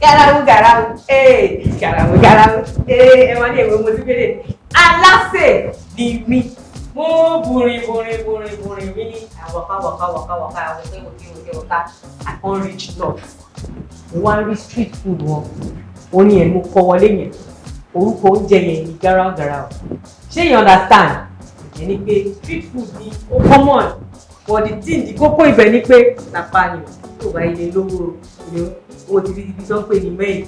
Garau Garau, Garau Garau, ẹ wá ní èwe mo ti gbélé. Alase Nimi. Mo burin mi ní waka. I can't reach north. One reach street food wọn. Ó ní ẹ̀ mo kọ́ wọlé yẹn. Orúkọ oúnjẹ yẹn ni Garau Garau. Ṣé you understand? Ìyẹn ni pé street food ni ó common. But the thing the kókó ibẹ̀ ni pé nàpa ni tó bá ilé lówó owó ti fi tó ń pè ní mẹ́yìn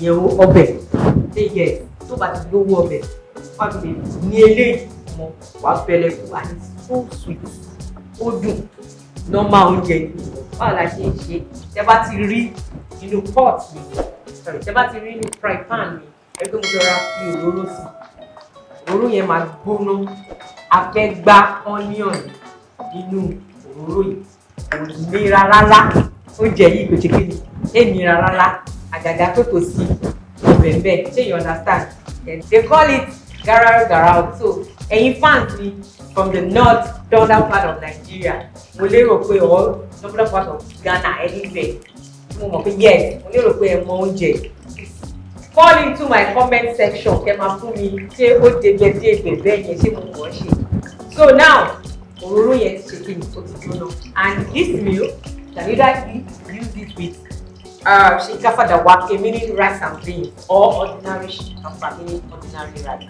ìyẹn ọbẹ̀. Ṣé yẹ tó bá ti lówó ọbẹ̀ fábílì ní eléyìí ọmọ wà bẹ̀rẹ̀ fún and it's so sweet. Ó dùn normal oúnjẹ ni báwo la ṣe ń ṣe tẹ́ bá ti rí inú pot mi tẹ́ bá ti rí inú fry pan mi ẹgbẹ́ mo lọ́ra fi òróró sí òróró yẹn máa gbóná a fẹ́ gbá onion inú òróró yìí kò nira rárá oúnjẹ yìí kò ṣe kéde nira rárá àgàgà pé kò sí ọbẹ̀ bẹ́ẹ̀ ṣé you understand they call it Garau Garau so ẹ̀yin fans mi from the northern part of Nigeria mo lérò pé all northern part of Ghana anywhere mo mọ̀ pé yes mo lérò pé ẹ mọ oúnjẹ fall into my comment section kẹ́ máa fún mi ṣé ó débẹ̀ bẹ́ẹ̀ yẹn ṣé mo mọ̀ ọ́ ṣe so now òróró yẹn ti ṣe kí ni ó ti gbóná and this meal can either use it with shinkafa dawake meaning rice and beans or ordinary shinkafa meaning ordinary rice.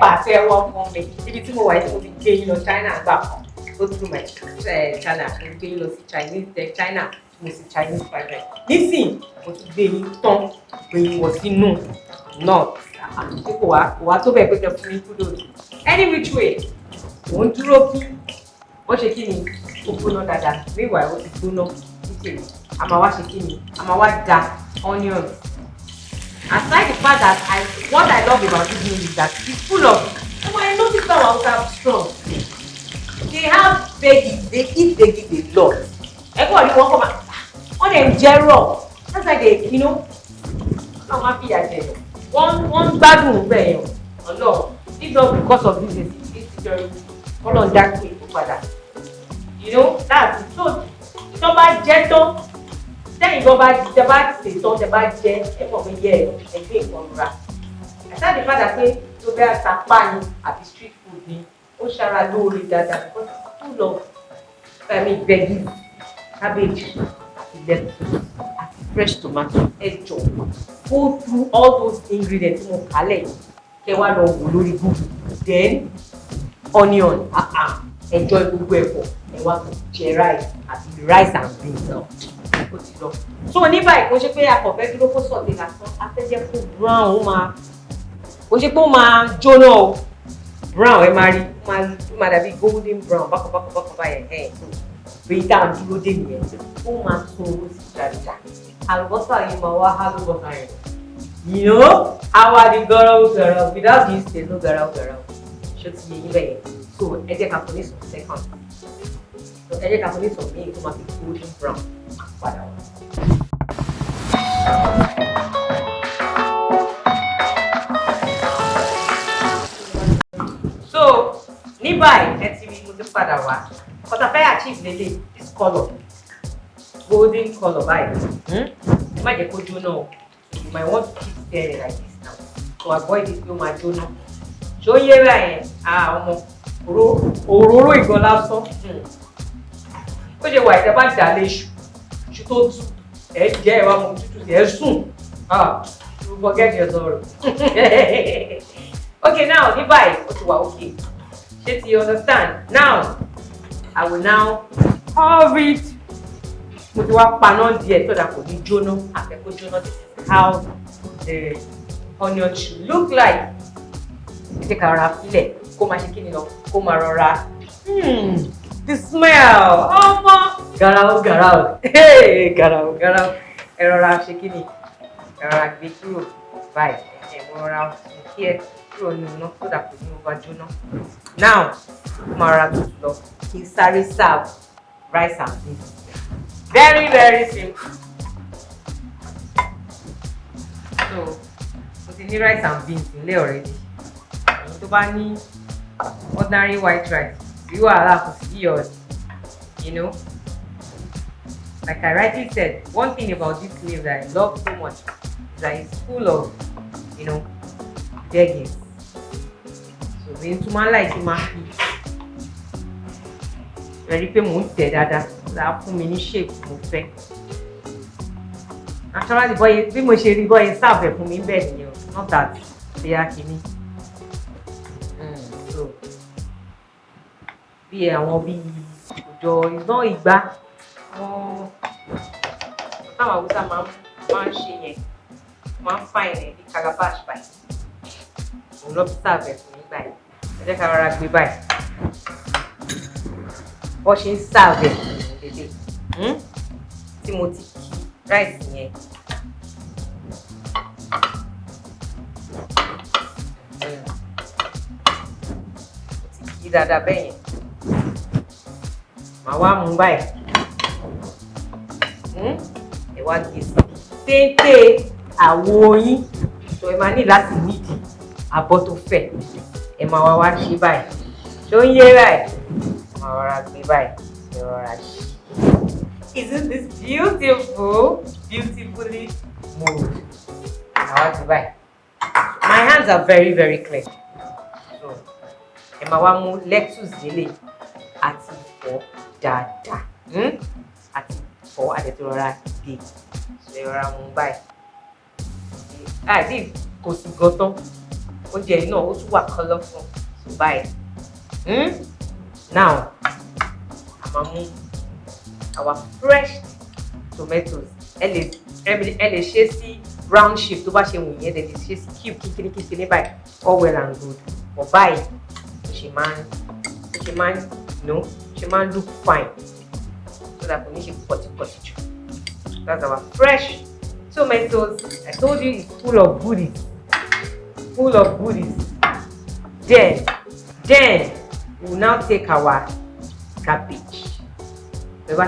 Pàtẹ́wọ́ fún mi ibi tí mo wà yìí mo ti gbé yín lọ China gbà kan go through my China mo gbé yín lọ sí Chinese China mo sì Chinese fried rice nísìnyí mo ti gbé yín tán gbé yín wọ sínú north àti kò wá tó bẹ́ẹ̀ pé kẹ́ fún mi kúrò any which way mo ń dúró kí wọ́n ṣe kí ni ó gbóná dáadáa meanwhile ó ti gbóná títí a máa wá ṣe kí ni a máa wá da onions aside the fact that what I love about this meal is that it's full of I notice how Hausa strong they have veggies they eat veggies a lot everybody wan come out wọ́n dem jẹ raw that's why they náà má fi àjẹ wọ́n gbádùn bẹ́ẹ̀ yẹn ọlọ́ọ̀ if not because of this insecurity ọlọ́ọ̀ dá pé kó padà that's it so tó bá jẹ tó tẹ́yìn gan bá ṣe tán tẹ́ bá jẹ ẹ mọ̀ pé yẹ ẹgbẹ́ ìkan ra aside the fact that pé tó bẹ́ẹ̀ sapá ni àbí street food ni ó ṣara lóore dáadáa because full of veggies cabbage àti letus àti fresh tomato ẹjọ go through all those ingredients mo kálẹ̀ kẹ́ wá lọ wò lórí Google then onion enjoy gbogbo ẹ̀fọ́ ẹ wá jẹ rice àti rice and beans náà ó ti lọ. so ní báyìí kò ṣe pé akọ̀fẹ́ dúró kó sọ̀tẹ̀ lásán afẹ́jẹ́ fún brown ó máa kò ṣe pé ó máa jóná o brown ẹ máa rí ó máa dàbí golden brown bákan báyẹn èyí tá à ń dúró dé nìyẹn ó máa tún owó sí dáadáa àlùbọ́sà yìí máa wá àlùbọ́sà yẹn àwa di Garau Garau without this there no Garau Garau ṣó ti yẹ yín bẹ́yẹn so ẹ jẹ́ ká fún ní some seconds so ẹ jẹ́ ká fún ní some míì tó máa fi golden brown padà wá. so ní báyìí ẹ ti rí mo ti padà wá kọ́tà fẹ́ achieve lélẹ̀ this colour golden colour báyìí ẹ má jẹ́ kó jóná o you might want to keep stirring like this now to avoid it pé ó máa jóná ṣó yé báyẹn ọmọ òróró ìgan lásán ó ṣe wà ìtẹ́ bá dà lé ṣù tó tù ẹ jẹ́ ìwà mọ̀ tútù ẹ sùn you forget your sorrow okay now ní báyìí ó ti wà okay ṣé ti understand now I will now cover it mo ti wá paná díẹ̀ tó dà kò ní jóná àfẹ́kó jóná this is how the onion should look like ẹ jẹ́ ká rọra filẹ̀ kó máa ṣe kí ni lọ kó máa rọra the smell ọmọ Garau Garau Garau Garau ẹ rọra ṣe kí ni ẹ rọra gbé kúrò báyìí ẹ mo rọra kí ẹ kúrò ní iná tó dà kò ní ó bá jóná now kó máa rọra tutù lọ kí n sáré serve rice and beans very very simple so mo ti ní rice and beans nílé already tó bá ní ordinary white rice bí wàhálà kò sí iyọ̀ like I rightly said, one thing about this meal that I love so much is that it's full of, you know, veggies. So we into my like my very pé mo tẹ̀ dáadáa la fún mi ní shape mo fẹ́. Actually boy bí mo ṣe rí boy serve fún mi bẹ́ẹ̀ ni o, not that they are kini. So bí àwọn bí òjò iná ìgbà wọn táwọn Hausa máa ń ṣe yẹn máa ń fine ẹ̀ bí calabash báyìí. Òun lọ serve fún mi báyìí. Ẹ jẹ́ ká rọra gbé báyìí. Bó ṣe ń serve dédé tí mo ti kí rice yẹn mo ti kí dáadáa bẹ́ẹ̀ yẹn màá wá mú báyìí ẹ wá gé sí téńté àwo yín tó ẹ máa ní láti nídìí abọ́ tó fẹ̀ ẹ máa wá ṣe báyìí tó ń yé báyìí. Isn't this beautiful? Beautifully moved. Now what to buy? My hands are very, very clean. So, emawamu letus dele ati for dada. Ati for adetorora day. So yora mu buy. This kò sí gotan. Oúnjẹ náà ó tún wà colorful. So buy. Now, our fresh tomatoes. Elle ṣe sí round shape tó bá ṣe wù yẹn, then ṣe sí cube kíkiri báyìí. All well and good. But báyìí, she man, look fine. So that kò ní ṣe pọ̀tipọ̀ti jù. That's our fresh tomatoes. I told you it's full of goodies. Full of goodies. Then we will now take our cabbage. Look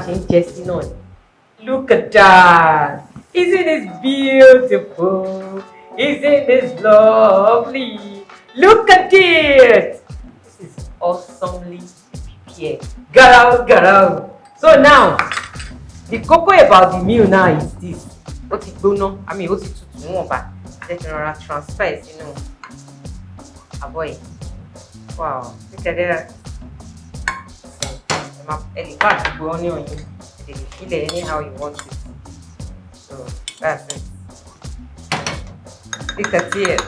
at that! Isn't this beautiful? Isn't this lovely? Look at it! This is awesomely prepared. Garau Garau. So now, the cocoa about the meal now is this. What it do now? I mean, what it to know about? Let me transfer it, you know. Boy. Wow, look at that. Feel it anyhow you want it. So that's it. Look at it. So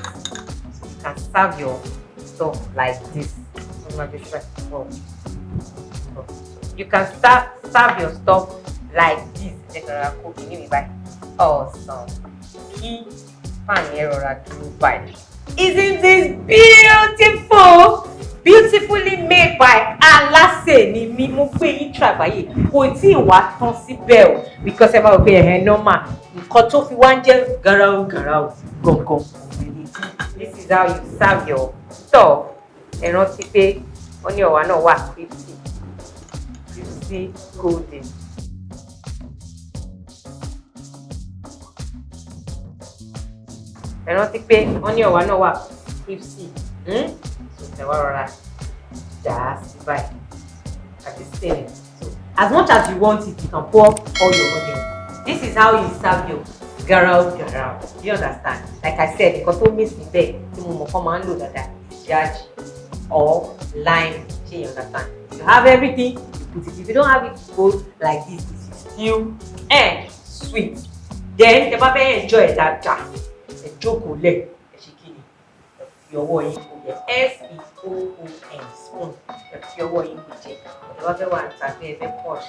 you can serve your stuff like this. You can serve your stuff like this. Awesome. Key Isn't this beautiful? Beautifully made by Alase Nimi. Mo pe yin trabaye kò tí wá tán síbẹ̀ o because ẹ bá wò pé ẹ normal nǹkan tó fi wá ń jẹ́ garau garau gangan. This is how you serve your stuff. Ẹ rántí pé onion wa náà wà crispy golden. Ẹ rántí pé onion wa náà wà crispy. So, as much as you want it, you can pour all your onion. This is how you serve your garau garau. Do you understand? Like I said, because to miss me there, judge or lime. Do you understand? You have everything, you put it. If you don't have it, go like this. This is stew and sweet. Then the baby enjoy that jar. The chocolate. Your way SPOON spoon. Your way in the other one are very posh.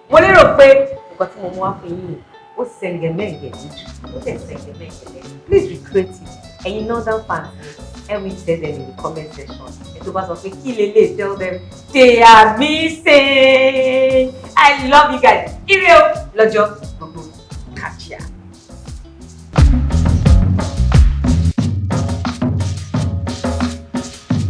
Mo lérò pé nǹkan tí mo mú wá fún yín ó sẹ̀ngẹ̀mẹ̀ngẹ̀ lójú ó tẹ̀ sẹ̀ngẹ̀mẹ̀ngẹ̀ lẹ́yìn. Please recreate it. Ẹ̀yin northern fans help me tell them in the comment section. Ẹ tó bá sọ pé kí lélẹ̀ tell them they are missing. I love you guys. Ire o lọ́jọ́.